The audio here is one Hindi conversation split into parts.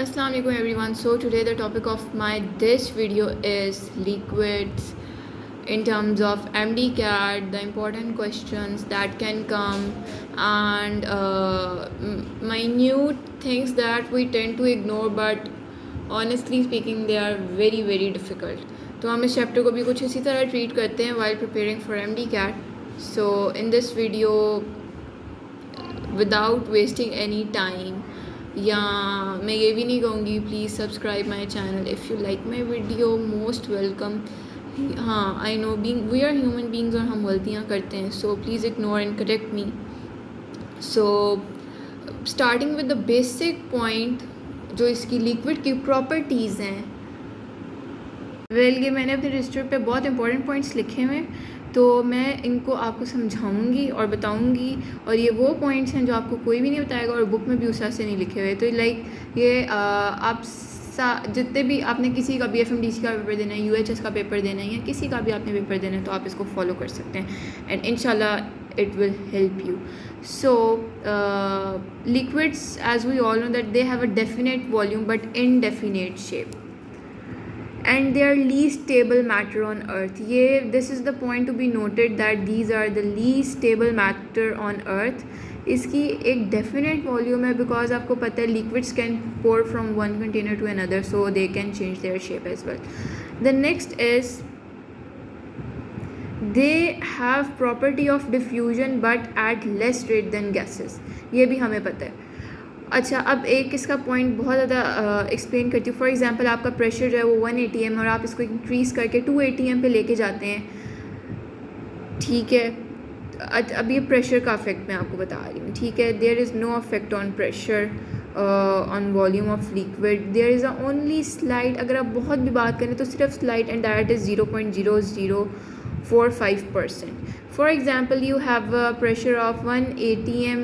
Assalamu alaikum everyone. So today the topic of my this video is liquids in terms of MDCAT, the important questions that can come, and minute things that we tend to ignore, but honestly speaking they are very difficult. तो हम इस चैप्टर को भी कुछ इसी तरह ट्रीट करते हैं while preparing for MDCAT. So in this video, without wasting any time, या मैं ये भी नहीं कहूँगी please subscribe my channel if you like my video, most welcome. हाँ, I know being we are human beings और हम गलतियाँ करते हैं, so please ignore and correct me. So starting with the basic point, जो इसकी लिक्विड की प्रॉपर्टीज़ हैं. ये मैंने अपने रजिस्टर पे बहुत इंपॉर्टेंट पॉइंट्स लिखे हुए हैं, तो मैं इनको आपको समझाऊंगी और बताऊंगी, और ये वो पॉइंट्स हैं जो आपको कोई भी नहीं बताएगा और बुक में भी उस तरह से नहीं लिखे हुए. तो ये आप जितने भी आपने किसी का भी FMDC का पेपर देना है, UHS का पेपर देना है, या किसी का भी आपने पेपर देना है, तो आप इसको फॉलो कर सकते हैं एंड इंशाल्लाह it will help you. So liquids, as we all know that they have a definite volume but indefinite shape, and they are least stable matter on earth. This is the point to be noted that these are the least stable matter on earth. इसकी एक definite volume है because आपको पता है liquids can pour from one container to another, so they can change their shape as well. The next is they have property of diffusion but at less rate than gases. ये भी हमें पता है. अच्छा, अब एक इसका पॉइंट बहुत ज़्यादा एक्सप्लेन करती हूँ. फॉर एग्जांपल आपका प्रेशर जो है वो 1 atm और आप इसको इंक्रीज़ करके 2 atm पे लेके जाते हैं, ठीक है. अब ये प्रेशर का अफेक्ट मैं आपको बता रही हूँ, ठीक है. There is no affect on pressure on volume of liquid. There is a only slide, अगर आप बहुत भी बात करें तो सिर्फ slide, and that is 0.0045%. For example you have a pressure of 1 atm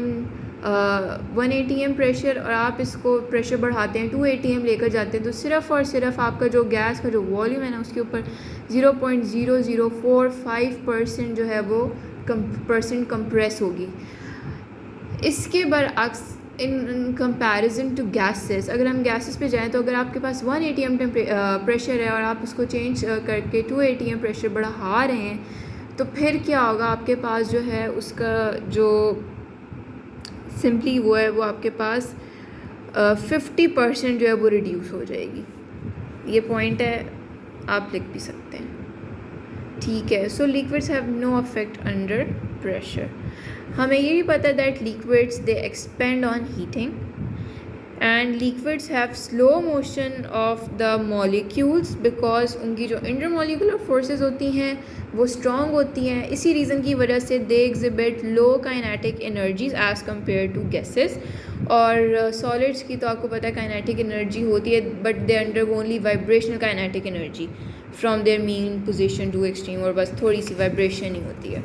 pressure, और आप इसको प्रेशर बढ़ाते हैं 2 atm लेकर जाते हैं, तो सिर्फ़ और सिर्फ आपका जो गैस का जो वॉल्यूम है ना, उसके ऊपर 0.0045% जो है वो परसेंट कंप्रेस होगी. इसके बरअक्स इन कंपैरिजन टू गैसेस, अगर हम गैसेस पे जाएं, तो अगर आपके पास 1 atm प्रेशर है और आप उसको चेंज करके 2 atm प्रेशर बढ़ा रहे हैं, तो फिर क्या होगा, आपके पास जो है उसका जो सिंपली वो है वो आपके पास 50% जो है वो रिड्यूस हो जाएगी. ये पॉइंट है, आप लिख भी सकते हैं, ठीक है. So liquids have no affect under pressure. हमें ये भी पता है that liquids they expand on heating, and liquids have slow motion of the molecules because उनकी जो इंटरमॉलिक्यूलर फोर्सेस होती हैं वो स्ट्रॉन्ग होती हैं. इसी रीज़न की वजह से they exhibit low kinetic energies as compare to gases. और सॉलिड्स की तो आपको पता है काइनेटिक एनर्जी होती है, but they undergo only vibrational kinetic energy from their mean position to extreme, और बस थोड़ी सी वाइब्रेशन ही होती है,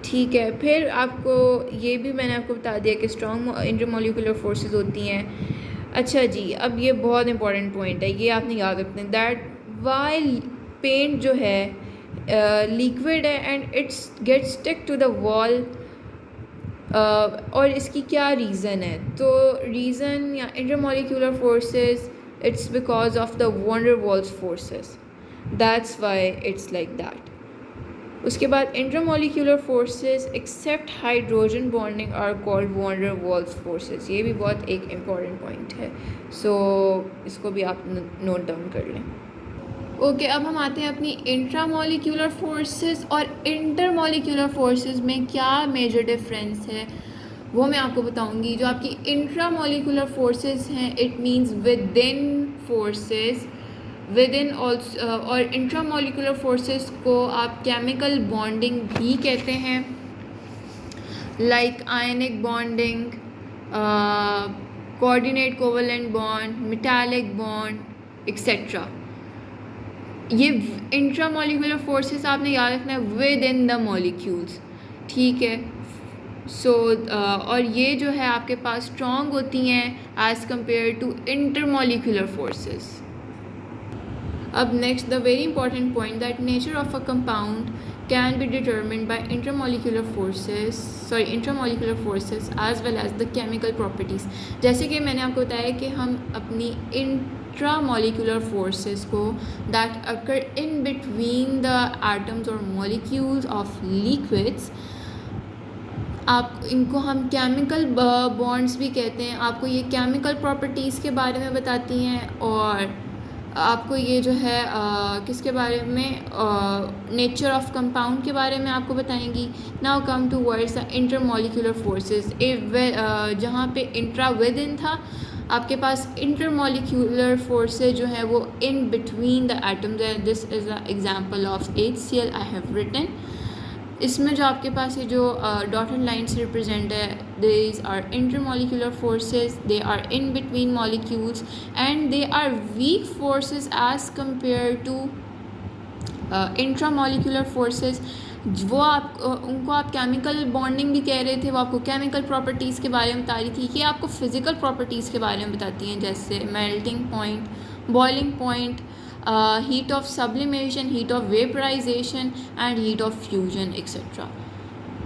ठीक है. फिर आपको ये भी मैंने आपको बता दिया कि स्ट्रॉन्ग इंटरमॉलिक्यूलर फोर्सेस होती हैं. अच्छा जी, अब ये बहुत इंपॉर्टेंट पॉइंट है, ये आपने याद रखना है दैट वाइल पेंट जो है लिक्विड है and it's get stick to the wall, और इसकी क्या रीज़न है, तो रीज़न या intermolecular forces, it's because of the van der Waals forces, that's why it's like that. उसके बाद intermolecular forces except hydrogen bonding are called van der Waals forces. ये भी बहुत एक इम्पॉर्टेंट पॉइंट है, सो इसको भी आप नोट डाउन कर लें. ओके, अब हम आते हैं अपनी इंट्रामॉलिक्यूलर फोर्सेस और इंटरमॉलिक्यूलर फोर्सेस में क्या मेजर डिफरेंस है वो मैं आपको बताऊंगी. जो आपकी इंट्रामॉलिक्यूलर फोर्सेस हैं, it means with in forces with in also, और इंट्रामॉलिक्यूलर फोर्सेस को आप केमिकल बॉन्डिंग भी कहते हैं, like ionic bonding, coordinate covalent bond, metallic bond etcetera. ये इंट्रामॉलिक्यूलर फोर्सेस आपने याद रखना है विद इन द मॉलिक्यूल्स, ठीक है. सो और ये जो है आपके पास स्ट्रॉन्ग होती हैं as compare to intermolecular forces. अब next the very important point that nature of a compound can be determined by intermolecular forces as well as the chemical properties. जैसे कि मैंने आपको बताया कि हम अपनी इंट्रामॉलिक्यूलर फोर्सेस को that occur in between the atoms और मॉलिक्यूल्स ऑफ लिक्विड्स, आप इनको हम केमिकल बॉन्ड्स भी कहते हैं। आपको ये केमिकल प्रॉपर्टीज़ के बारे में बताती हैं और आपको ये जो है किसके बारे में, नेचर ऑफ कंपाउंड के बारे में आपको बताएंगी। Now come towards the intermolecular forces. जहाँ पे इंट्रा विद इन था, आपके पास इंटरमॉलिक्यूलर फोर्सेस जो है वो इन बिटवीन द एटम्स है। This is the example of HCl I have written. इसमें जो आपके पास ये जो डॉटेड लाइन से रिप्रेजेंट है, these are intermolecular forces, they are in between molecules and they are weak forces as compare to intramolecular forces. वो आप उनको आप केमिकल बॉन्डिंग भी कह रहे थे, वो आपको केमिकल प्रॉपर्टीज़ के बारे में बता रही थी। ये आपको फिज़िकल प्रॉपर्टीज़ के बारे में बताती हैं, जैसे melting point, boiling point, heat of sublimation, heat of vaporization and heat of fusion etc.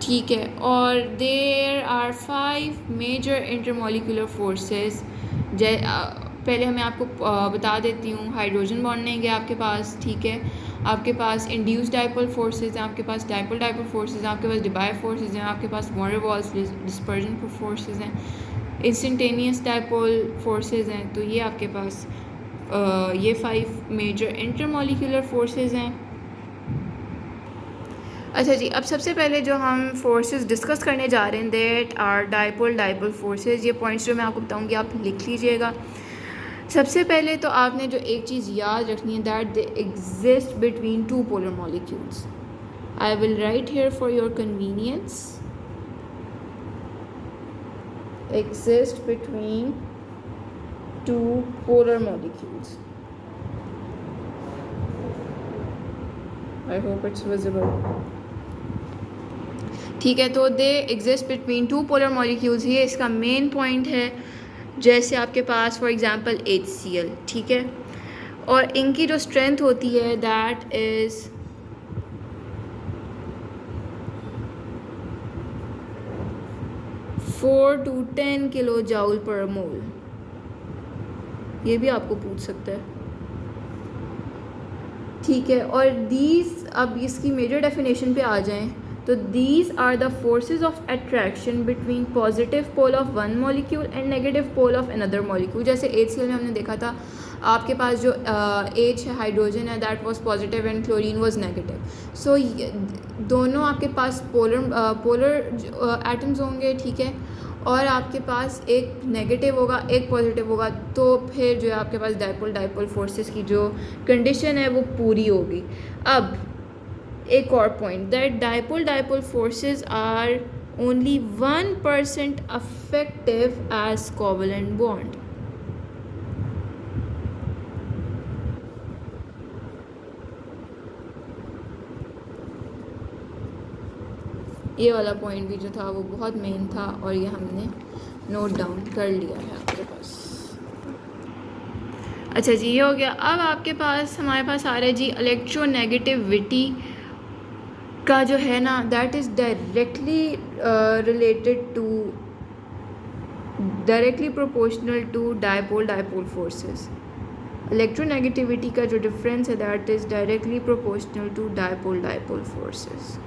ठीक है। और there are 5 major intermolecular forces। पहले मैं आपको बता देती हूँ। हाइड्रोजन बॉन्डिंग है आपके पास, ठीक है। आपके पास इंड्यूस्ड डाइपोल फोर्सेज हैं, आपके पास डाइपोल फोर्सेज हैं, आपके पास डिबाई फोर्सेज हैं, आपके पास van der Waals dispersion forces हैं, इंस्टेंटेनियस डाइपोल फोर्सेज हैं। तो ये आपके पास ये 5 मेजर इंटरमॉलिक्यूलर फोर्सेस हैं। अच्छा जी, अब सबसे पहले जो हम फोर्सेस डिस्कस करने जा रहे हैं, दैट आर डाइपोल फोर्सेस। ये पॉइंट्स जो मैं आपको बताऊंगी आप लिख लीजिएगा। सबसे पहले तो आपने जो एक चीज़ याद रखनी है, that they exist between 2 polar molecules. I will write here for your convenience, exist between 2 polar molecules. I hope it's visible. ठीक है, तो they exist between 2 polar molecules। ये इसका मेन पॉइंट है। जैसे आपके पास फॉर एग्जांपल HCl, ठीक है, और इनकी जो स्ट्रेंथ होती है that is 4 to 10 kilo joule per mole. ये भी आपको पूछ सकता है, ठीक है। और दीज, अब इसकी मेजर डेफिनेशन पे आ जाएं तो these are the forces of attraction between positive pole of one molecule and negative pole of another molecule. जैसे HCl में हमने देखा था, आपके पास जो H है, हाइड्रोजन है, that was positive and chlorine was negative. So दोनों आपके पास पोलर एटम्स होंगे, ठीक है, और आपके पास एक नेगेटिव होगा, एक पॉजिटिव होगा। तो फिर जो है आपके पास डाइपोल फोर्सेस की जो कंडीशन है वो पूरी होगी। अब एक और point, that dipole forces are only 1% effective as covalent bond। ये वाला पॉइंट भी जो था वो बहुत मेन था और ये हमने नोट डाउन कर लिया है आपके पास। अच्छा जी, ये हो गया। अब आपके पास हमारे पास आ रहा है जी इलेक्ट्रोनेगेटिविटी का जो है ना, that is directly proportional to dipole forces. Electronegativity का जो डिफरेंस है that is directly proportional to dipole forces.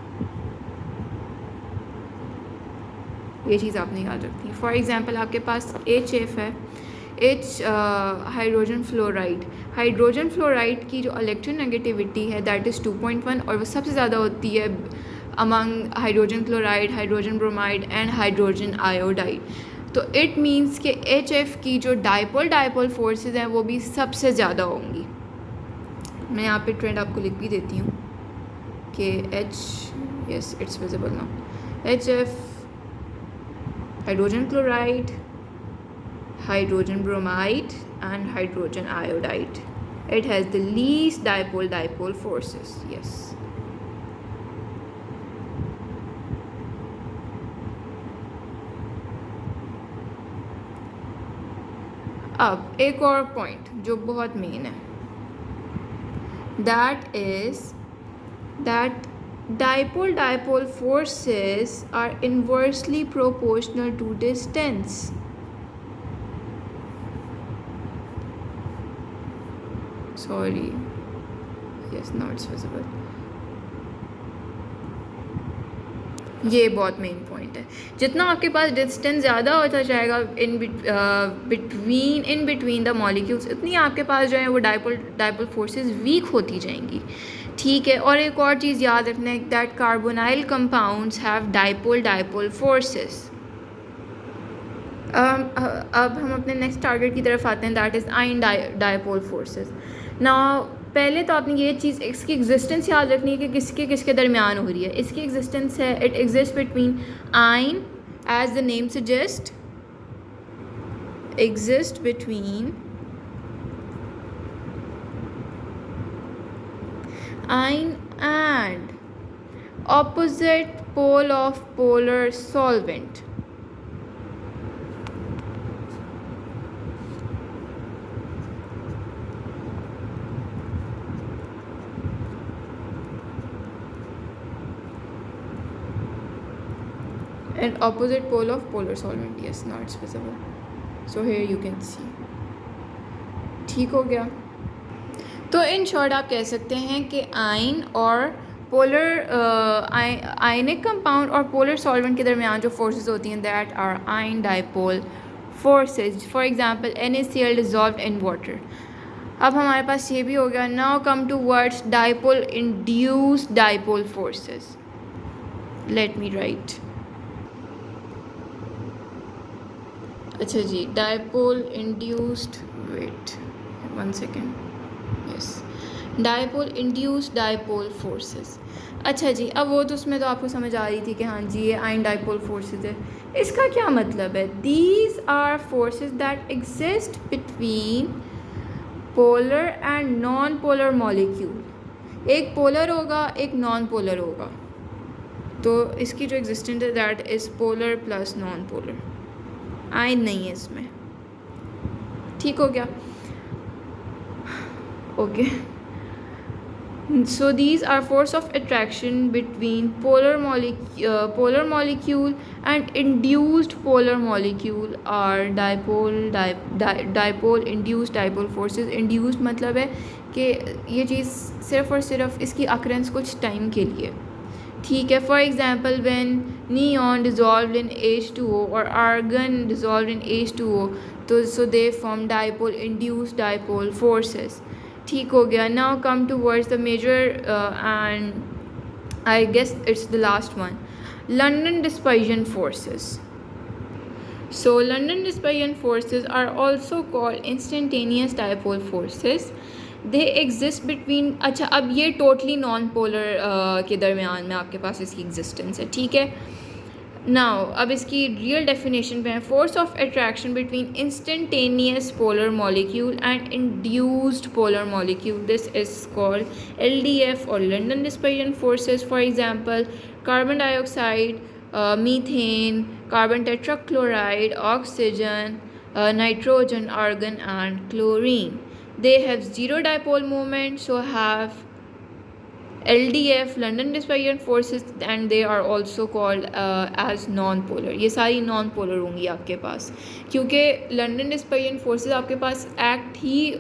ये चीज़ आपने याद रखनी है। फॉर एग्जांपल आपके पास HF है, हाइड्रोजन फ्लोराइड की जो इलेक्ट्रोनेगेटिविटी है दैट इज़ 2.1 और वो सबसे ज़्यादा होती है among hydrogen chloride, hydrogen bromide and hydrogen iodide. तो इट मीन्स कि HF की जो डाइपोल फोर्सेस हैं वो भी सबसे ज़्यादा होंगी। मैं यहाँ पे ट्रेंड आपको लिख भी देती हूँ कि yes it's visible now. HF, hydrogen chloride, hydrogen bromide and hydrogen iodide. It has the least dipole forces. Yes. अब एक और पॉइंट जो बहुत मेन है, that is that dipole forces are inversely proportional to distance. Sorry, yes, now it's visible. ये बहुत मेन पॉइंट है. जितना आपके पास डिस्टेंस ज़्यादा होता जाएगा इन बिटवीन द मॉलिक्यूल्स, इतनी आपके पास जो है वो डाइपोल फोर्सेस वीक होती जाएंगी. ठीक है. और एक और चीज़ याद रखना है that carbonyl compounds have dipole forces. अब हम अपने नेक्स्ट टारगेट की तरफ आते हैं, that is ion dipole forces. Now पहले तो आपने ये चीज़ इसकी एग्जिस्टेंस याद रखनी है कि किसके किसके दरमियान हो रही है. इसकी एग्जिस्टेंस है, it exist between ion, as the name suggest, exist between ion and opposite pole of polar solvent. And opposite pole of polar solvent. Yes, now it's visible. So here you can see. ठीक हो गया. तो इन शॉर्ट आप कह सकते हैं कि आयन और पोलर आयनिक कंपाउंड और पोलर सॉल्वेंट के दरमियान जो फोर्सेस होती हैं that are ion dipole forces. For example NaCl dissolve in water. अब हमारे पास ये भी हो गया. Now come towards dipole induced dipole forces. Let me write. अच्छा जी, dipole induced, wait 1 second. Yes, dipole induced dipole forces. अच्छा जी, अब वो तो उसमें तो आपको समझ आ रही थी कि हाँ जी ये आयन डाइपोल फोर्सेस है. इसका क्या मतलब है? These are forces that exist between polar and non polar molecule. एक पोलर होगा, एक नॉन पोलर होगा. तो इसकी जो एग्जिस्टेंस है that is polar plus non polar. Ion नहीं है इसमें. ठीक हो गया. Okay. So these are force of attraction between polar molecule and induced polar molecule are dipole induced dipole forces. Induced मतलब है कि ये चीज़ सिर्फ और सिर्फ इसकी occurrence कुछ टाइम के लिए. ठीक है. For example when neon dissolve in H2O और आर्गन डिजॉल्व इन H2O, तो so they form dipole induced dipole forces. ठीक हो गया. Now come towards the major and I guess it's the last one, London dispersion forces. So London dispersion forces are also called instantaneous dipole forces. They exist between. अच्छा, अब ये टोटली नॉन पोलर के दरमियान में आपके पास इसकी एग्जिस्टेंस है. ठीक है. नाउ अब इसकी रियल डेफिनेशन पे है. Force of attraction between instantaneous polar molecule and induced polar molecule. This is called LDF और London dispersion forces. For example carbon dioxide, methane, carbon tetrachloride, oxygen, nitrogen, argon and chlorine. They have zero dipole moment, so have LDF, London dispersion forces, and they are also called as non-polar. ये सारी non-polar होंगी आपके पास, क्योंकि London dispersion forces आपके पास एक्ट ही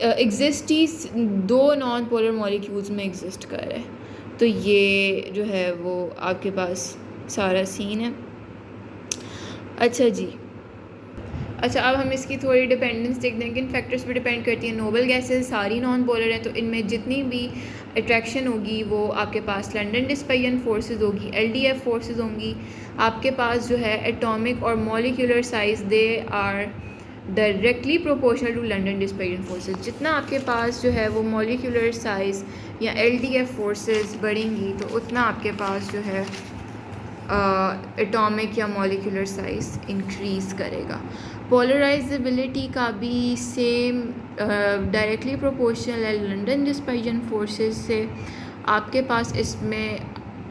एग्जिस्ट ही दो non-polar molecules में एग्जिस्ट कर रहे हैं. तो ये जो है वो आपके पास सारा सीन है. अच्छा जी. अच्छा, अब हम इसकी थोड़ी डिपेंडेंस देखते हैं. किन फैक्टर्स पे डिपेंड करती हैं? नोबल गैसेस सारी नॉन पोलर हैं, तो इनमें जितनी भी अट्रैक्शन होगी वो आपके पास लंडन डिस्पर्जन फोर्सेस होगी, LDF फोर्सेस होंगी. आपके पास जो है एटॉमिक और molecular size they are directly proportional to London dispersion forces. जितना आपके पास जो है वो मॉलिक्यूलर साइज या LDF फोर्सेस बढ़ेंगी तो उतना आपके पास जो है एटॉमिक या मॉलिक्यूलर साइज इंक्रीज़ करेगा. पोलराइजेबिलिटी का भी सेम डायरेक्टली प्रोपोर्शनल है लंडन डिस्पर्जन फोर्सेस से. आपके पास इसमें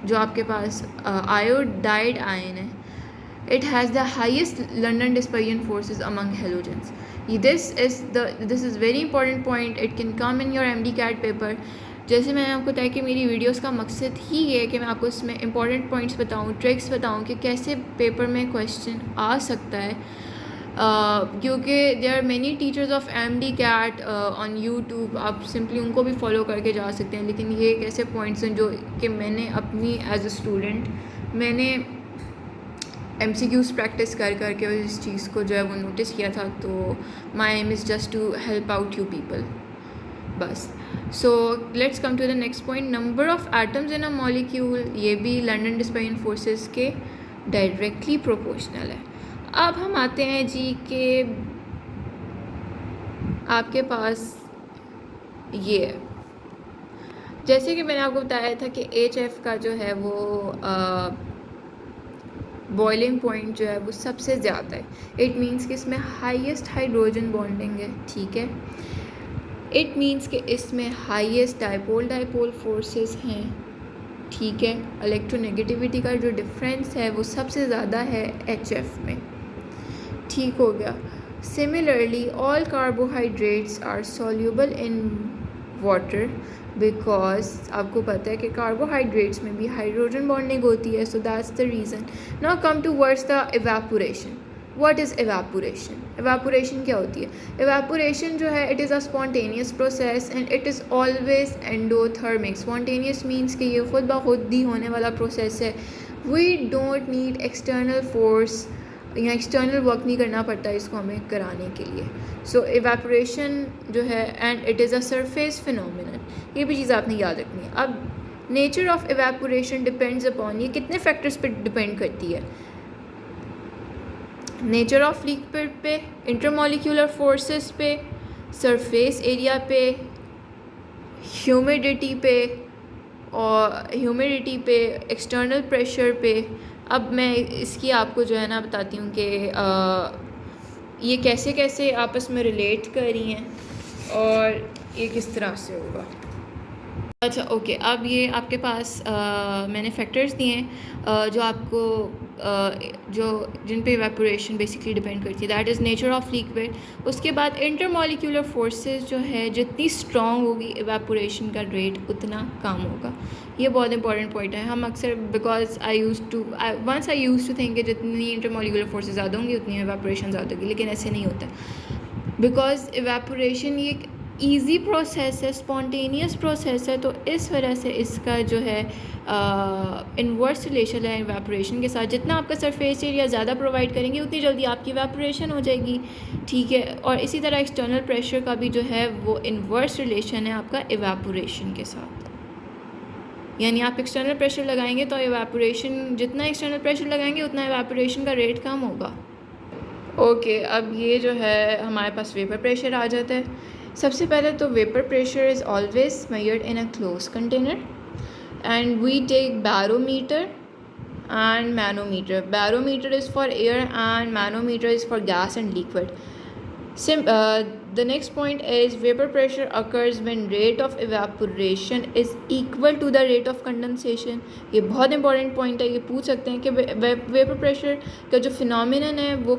जो आपके पास आयोडाइड आयन है, it has the highest London dispersion forces among halogens. This is very important point, it can come in your MD CAT paper. जैसे मैंने आपको बताया कि मेरी वीडियोस का मकसद ही ये है कि मैं आपको इसमें इंपॉर्टेंट पॉइंट्स बताऊं, ट्रिक्स बताऊं कि कैसे पेपर में क्वेश्चन आ सकता है, क्योंकि there are many teachers of MD CAT on YouTube, आप सिंपली उनको भी फॉलो करके जा सकते हैं। लेकिन ये एक ऐसे पॉइंट्स हैं जो कि मैंने अपनी एज अ स्टूडेंट मैंने MCQs प्रैक्टिस कर करके इस चीज़ को जो है वो नोटिस किया था। तो my aim is just to help out you people, बस। So let's come to the next point, number of atoms in a molecule. ये भी लंडन डिस्पेरियन फोर्सेस के डायरेक्टली प्रोपोर्शनल है। अब हम आते हैं जी कि आपके पास ये है, जैसे कि मैंने आपको बताया था कि HF का जो है वो बॉइलिंग पॉइंट जो है वो सबसे ज़्यादा है। इट मीन्स कि इसमें हाईएस्ट हाइड्रोजन बॉन्डिंग है, ठीक है। इट मीन्स कि इसमें हाईएस्ट डाइपोल फोर्सेस हैं, ठीक है। इलेक्ट्रोनेगेटिविटी का जो डिफरेंस है वो सबसे ज़्यादा है HF में, ठीक हो गया। Similarly all carbohydrates are soluble in water, because आपको पता है कि कार्बोहाइड्रेट्स में भी हाइड्रोजन बॉन्डिंग होती है, so that's the reason. Now come towards the evaporation. What is evaporation? Evaporation क्या होती है? इवेपोरेशन जो है it is a spontaneous process and it is always endothermic. Spontaneous means कि ये खुद ब खुद ही होने वाला प्रोसेस है। We don't need external force या एक्सटर्नल वर्क नहीं करना पड़ता इसको हमें कराने के लिए। सो इवेपोरेशन जो है and it is a surface phenomenon, ये भी चीज़ आपने याद रखनी है। अब nature of evaporation depends upon, ये कितने फैक्टर्स पे डिपेंड करती है? नेचर ऑफ लिक्विड पे, इंटरमॉलिक्यूलर फोर्सेस पे, सरफेस एरिया पे, ह्यूमिडिटी पे, एक्सटर्नल प्रेशर पे। अब मैं इसकी आपको जो है ना बताती हूँ कि ये कैसे कैसे आपस में रिलेट कर रही हैं और ये किस तरह से होगा। अच्छा ओके, अब ये आपके पास मैंने फैक्टर्स दिए हैं जो आपको जिन पे इवेपोरेशन बेसिकली डिपेंड करती है, that is nature of liquid. उसके बाद इंटरमॉलिक्यूलर फोर्सेस जो है जितनी स्ट्रॉन्ग होगी इवेपोरेशन का रेट उतना कम होगा। ये बहुत इंपॉर्टेंट पॉइंट है। हम अक्सर because I used to think कि जितनी इंटरमॉलिक्यूलर फोर्सेस ज़्यादा होंगी उतनी इवेपोरेशन ज़्यादा होगी, लेकिन ऐसे नहीं होता। बिकॉज इवेपोरेशन ये ईज़ी प्रोसेस है, स्पॉन्टेनियस प्रोसेस है, तो इस वजह से इसका जो है इन्वर्स रिलेशन है इवेपोरेशन के साथ। जितना आपका सरफेस एरिया ज़्यादा प्रोवाइड करेंगे उतनी जल्दी आपकी इवेपोरेशन हो जाएगी, ठीक है। और इसी तरह एक्सटर्नल प्रेशर का भी जो है वो इन्वर्स रिलेशन है आपका इवेपोरेशन के साथ। यानी आप एक्सटर्नल प्रेशर लगाएंगे तो इवेपोरेशन, जितना एक्सटर्नल प्रेशर लगाएंगे उतना इवेपोरेशन का रेट कम होगा। ओके, अब ये जो है हमारे पास वेपर प्रेशर आ जाता है। सबसे पहले तो vapour pressure is always measured in a close container and we take barometer and manometer. Barometer is for air and manometer is for gas and liquid. The next point is vapor pressure occurs when rate of evaporation is equal to the rate of condensation. ये बहुत इंपॉर्टेंट पॉइंट है, ये पूछ सकते हैं कि वेपर प्रेशर का जो फिनोमिनन है वो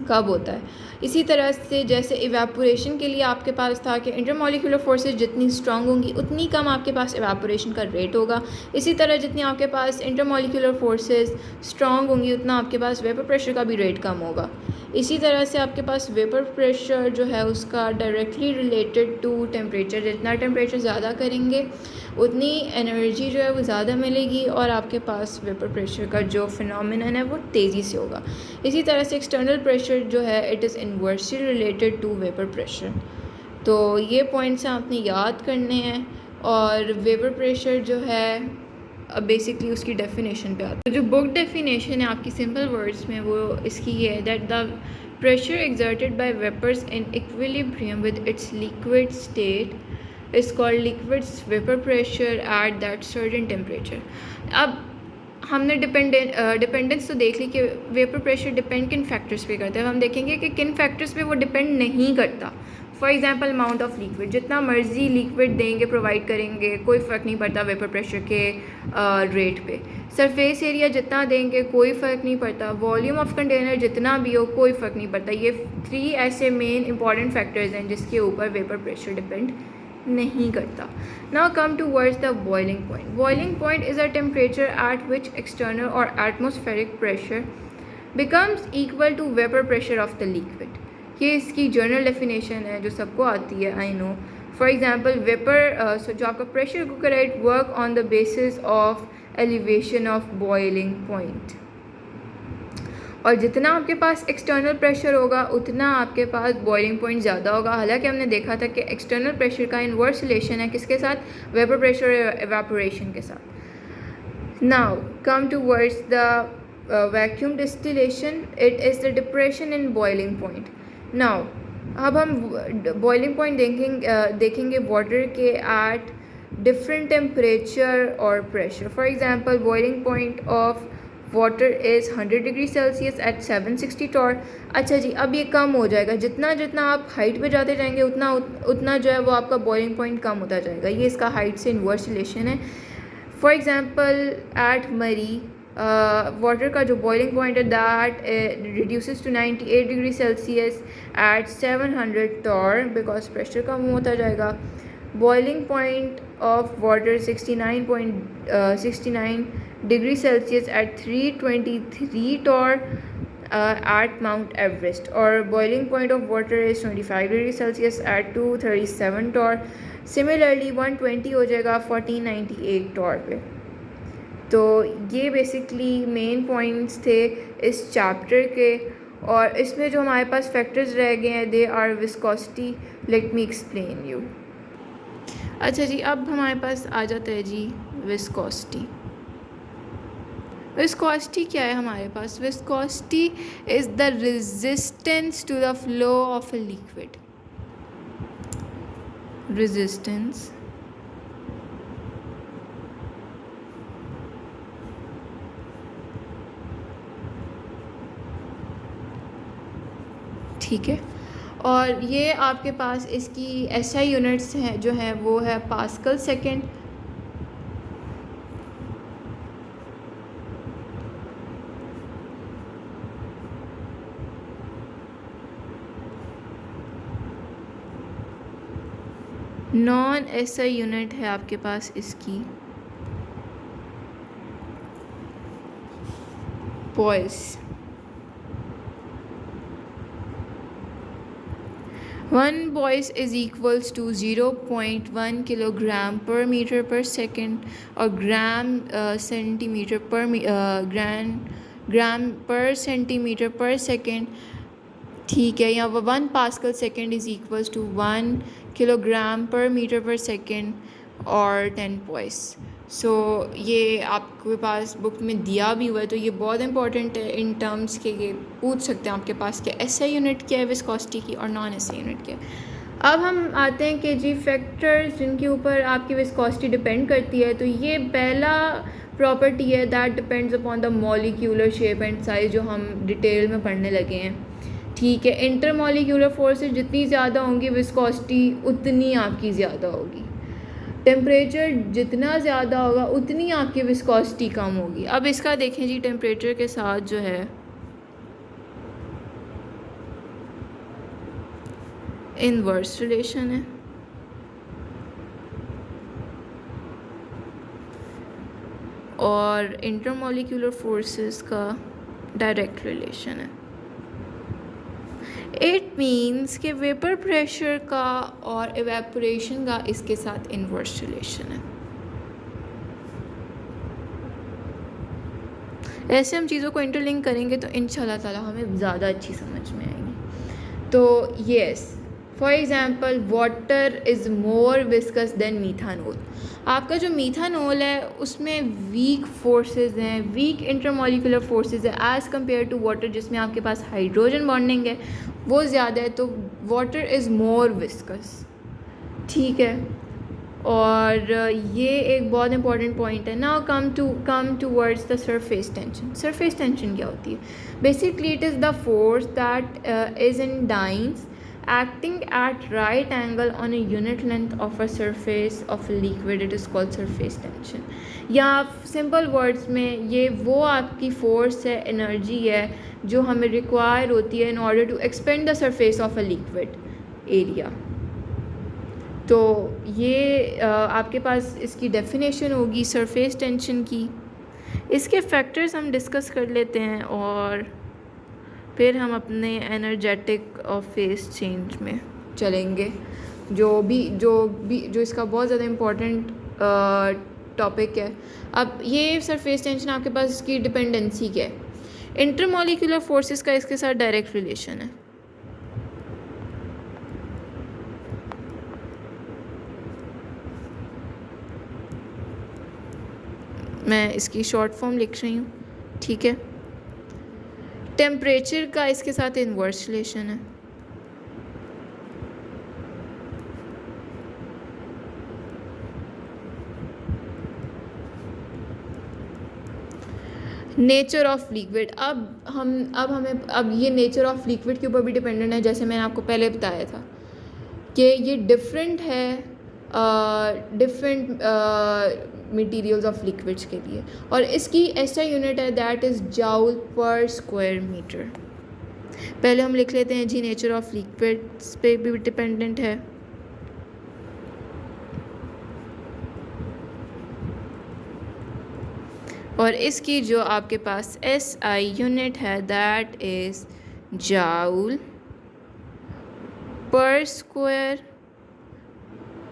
कब होता है। इसी तरह से जैसे इवेपोरेशन के लिए आपके पास था कि इंटरमॉलिक्यूलर फोर्सेस जितनी स्ट्रांग होंगी उतनी कम आपके पास इवेपोरेशन का रेट होगा। इसी तरह जितनी आपके पास इंटरमॉलिक्यूलर फोर्सेस स्ट्रांग होंगी उतना आपके पास वेपर प्रेशर का भी रेट कम होगा। इसी तरह से आपके पास वेपर प्रेशर जो है उसका डायरेक्टली रिलेटेड टू टेम्परेचर, जितना टेम्परेचर ज़्यादा करेंगे उतनी एनर्जी जो है वो ज़्यादा मिलेगी और आपके पास वेपर प्रेशर का जो फिनोमिनन है वो तेज़ी से होगा। इसी तरह से एक्सटर्नल प्रेशर जो है it is inversely related to vapour pressure. तो ये पॉइंट्स आपने याद करने हैं। और वेपर प्रेशर जो है अब बेसिकली उसकी डेफिनेशन पे आता है। तो जो बुक डेफिनेशन है आपकी सिंपल वर्ड्स में वो इसकी ये है that the pressure exerted by vapours in equilibrium with its liquid state is called liquid vapor pressure at that certain temperature. अब हमने डिपेंडेंस तो देख ली कि वेपर प्रेशर डिपेंड किन फैक्टर्स पे करता है। हम देखेंगे कि किन फैक्टर्स पे वो डिपेंड नहीं करता। For example amount of liquid, जितना मर्जी लिक्विड देंगे प्रोवाइड करेंगे कोई फ़र्क नहीं पड़ता वेपर प्रेशर के रेट पे। सरफेस एरिया जितना देंगे कोई फ़र्क नहीं पड़ता, वॉल्यूम ऑफ कंटेनर जितना भी हो कोई फ़र्क नहीं पड़ता। ये 3 ऐसे मेन इंपॉर्टेंट फैक्टर्स हैं जिसके ऊपर वेपर प्रेशर डिपेंड नहीं करता। Now come towards the boiling point. Boiling point is a temperature at which external और atmospheric pressure becomes equal to vapour pressure of the liquid. ये इसकी जर्नल डेफिनेशन है जो सबको आती है, I know. For example vapour जो आपका प्रेशर कुकर है, it work on the basis of elevation of boiling point. और जितना आपके पास एक्सटर्नल प्रेशर होगा उतना आपके पास बॉइलिंग पॉइंट ज़्यादा होगा। हालांकि हमने देखा था कि एक्सटर्नल प्रेशर का इन्वर्स रिलेशन है किसके साथ, वेपर प्रेशर और एवापोरेशन के साथ। Now come towards the vacuum distillation, it is the depression in boiling point. Now अब हम बॉइलिंग पॉइंट देखेंगे वाटर के एट डिफरेंट टेम्परेचर और प्रेशर। For example boiling point of water is 100 degree Celsius at 760 torr. अच्छा जी, अब ये कम हो जाएगा, जितना जितना आप हाइट पे जाते जाएंगे उतना जो है वो आपका बॉइलिंग पॉइंट कम होता जाएगा। ये इसका हाइट से इन्वर्स रिलेशन है। For example at Murree water का जो बॉइलिंग पॉइंट है that reduces to 98 degree Celsius at 700 torr because pressure कम होता जाएगा। Boiling point of water 69 degree Celsius at 323 torr at Mount Everest, और boiling point of water is 25 degree Celsius at 237 torr. Similarly 120 हो जाएगा 1498 टॉर पे। तो ये बेसिकली मेन पॉइंट्स थे इस चैप्टर के, और इसमें जो हमारे पास फैक्टर्स रह गए हैं they are viscosity. Let me explain you. अच्छा जी, अब हमारे पास आ जाता है जी विस्कोसिटी। विस्कोसिटी क्या है हमारे पास? Viscosity is the resistance to the flow of a liquid. Resistance ठीक है, और ये आपके पास इसकी एसआई यूनिट्स हैं जो हैं वो है pascal second. Non SI unit है आपके पास इसकी poised. 1 boils is equals to 0.1 kilogram per meter per second और gram per centimeter per second। ठीक है, यहाँ 1 pascal second is equals to 1 kilogram per metre per second और 10 पॉइस। सो ये आपके पास बुक में दिया भी हुआ है, तो ये बहुत इंपॉर्टेंट है इन टर्म्स के। ये पूछ सकते हैं आपके पास कि एसआई यूनिट क्या है विस्कोसिटी की और नॉन एसआई यूनिट क्या है। अब हम आते हैं कि जी फैक्टर्स जिनके ऊपर आपकी विस्कोसिटी डिपेंड करती है। तो ये पहला प्रॉपर्टी है that depends upon the molecular shape and size, जो हम डिटेल में पढ़ने लगे हैं। ठीक है, इंटरमॉलिक्यूलर फोर्सेस जितनी ज़्यादा होंगी विस्कोसिटी उतनी आपकी ज़्यादा होगी। टेम्परेचर जितना ज़्यादा होगा उतनी आपकी विस्कोसिटी कम होगी। अब इसका देखें जी, टेम्परेचर के साथ जो है इनवर्स रिलेशन है, और इंटरमॉलिक्यूलर फोर्सेस का डायरेक्ट रिलेशन है। इट मीन्स कि वेपर प्रेशर का और एवेपोरेशन का इसके साथ इन्वर्स रिलेशन है। ऐसे हम चीज़ों को इंटरलिंक करेंगे तो इंशाल्लाह ताला हमें ज़्यादा अच्छी समझ में आएगी। तो yes, for example water is more viscous than methanol. आपका जो मीथानोल है उसमें वीक फोर्सेस हैं, वीक इंटरमॉलिक्यूलर फोर्सेस है एज़ कम्पेयर टू वाटर जिसमें आपके पास हाइड्रोजन बॉन्डिंग है वो ज़्यादा है, तो वाटर इज़ मोर विस्कस। ठीक है, और ये एक बहुत इंपॉर्टेंट पॉइंट है। Now come towards the surface tension. Surface tension क्या होती है? Basically it is the force that is in dice acting at right angle on a unit length of a surface of a liquid, it is called surface tension. या सिंपल वर्ड्स में ये वो आपकी फोर्स है, एनर्जी है जो हमें रिक्वायर होती है in order to expand the surface of a liquid area. तो ये आपके पास इसकी डेफिनेशन होगी सरफेस टेंशन की. इसके फैक्टर्स हम डिस्कस कर लेते हैं और फिर हम अपने एनर्जेटिक और फेस चेंज में चलेंगे, जो इसका बहुत ज़्यादा इम्पोर्टेंट टॉपिक है. अब ये सरफेस टेंशन आपके पास इसकी डिपेंडेंसी क्या है. इंटरमॉलिक्यूलर फोर्सेस का इसके साथ डायरेक्ट रिलेशन है. मैं इसकी शॉर्ट फॉर्म लिख रही हूँ, ठीक है. टेम्परेचर का इसके साथ इन्वर्स रिलेशन है. नेचर ऑफ लिक्विड, अब ये नेचर ऑफ लिक्विड के ऊपर भी डिपेंडेंट है. जैसे मैंने आपको पहले बताया था कि ये डिफरेंट है डिफरेंट मटेरियल्स ऑफ लिक्विड्स के लिए, और इसकी ऐसा यूनिट है that is joule per square metre. पहले हम लिख लेते हैं जी, नेचर ऑफ लिक्विड्स पे भी डिपेंडेंट है. और इसकी जो आपके पास SI यूनिट है that is joule per square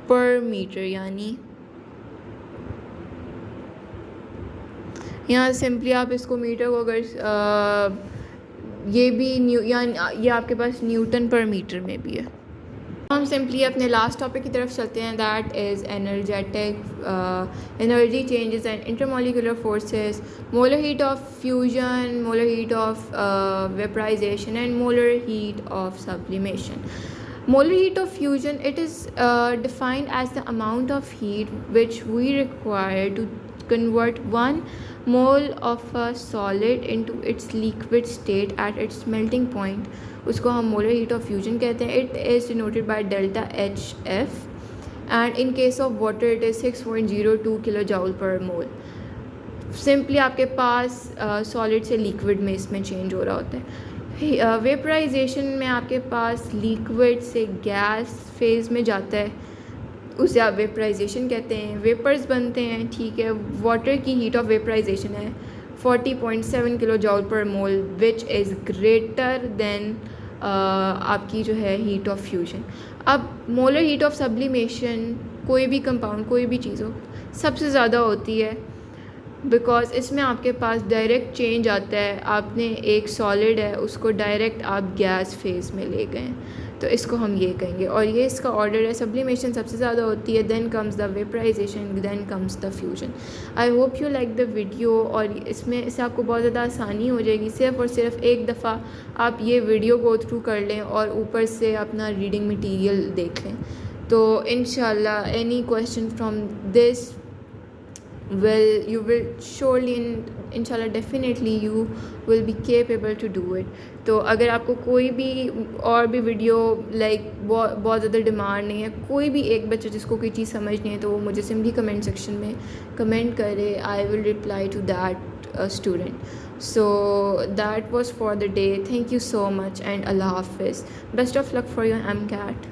पर मीटर. यानी यहाँ सिंपली आप इसको मीटर को अगर ये भी ये आपके पास न्यूटन पर मीटर में भी है. हम सिंपली अपने लास्ट टॉपिक की तरफ चलते हैं that is energetic energy changes and intermolecular forces, molar heat of fusion, molar heat of vaporisation and molar heat of sublimation. Molar heat of fusion, it is defined as the amount of heat which we require to convert 1 mole of a solid into its liquid state at its melting point. उसको हम molar heat of fusion कहते हैं. It is denoted by delta HF and in case of water it is 6.02 kilojoule per mole. Simply आपके पास सॉलिड से लिक्विड में इसमें चेंज हो रहा होता है. वेपराइजेशन में आपके पास लिक्विड से गैस फेज़ में जाता है, उसे आप वेपराइजेशन कहते हैं. वेपर्स बनते हैं, ठीक है. वाटर की हीट ऑफ वेपराइजेशन है 40.7 किलो जॉल पर मोल विच इज़ ग्रेटर देन आपकी जो है हीट ऑफ फ्यूजन. अब मोलर हीट ऑफ सब्लिमेशन कोई भी कंपाउंड कोई भी चीज़ हो सबसे ज़्यादा होती है बिकॉज इसमें आपके पास डायरेक्ट चेंज आता है. आपने एक सॉलिड है उसको डायरेक्ट आप गैस फेज़ में ले गए, तो इसको हम ये कहेंगे. और ये इसका ऑर्डर है. सब्लिमेशन सबसे ज़्यादा होती है, then comes the vaporisation, then comes the fusion. I hope you like the video. और इसमें इससे आपको बहुत ज़्यादा आसानी हो जाएगी. सिर्फ़ और सिर्फ एक दफ़ा आप ये वीडियो गो थ्रू कर लें और ऊपर से अपना रीडिंग मटीरियल देख लें, तो इंशाल्लाह any question from this you will surely inshallah definitely you will be capable to do it. तो अगर आपको कोई भी और भी वीडियो बहुत ज़्यादा डिमांड नहीं है, कोई भी एक बच्चा जिसको कोई चीज़ समझ नहीं है, तो वो मुझे सिंपली कमेंट सेक्शन में कमेंट करे. I will reply to that student. So that was for the day. Thank you so much and Allah Hafiz. Best of luck for your MCAT.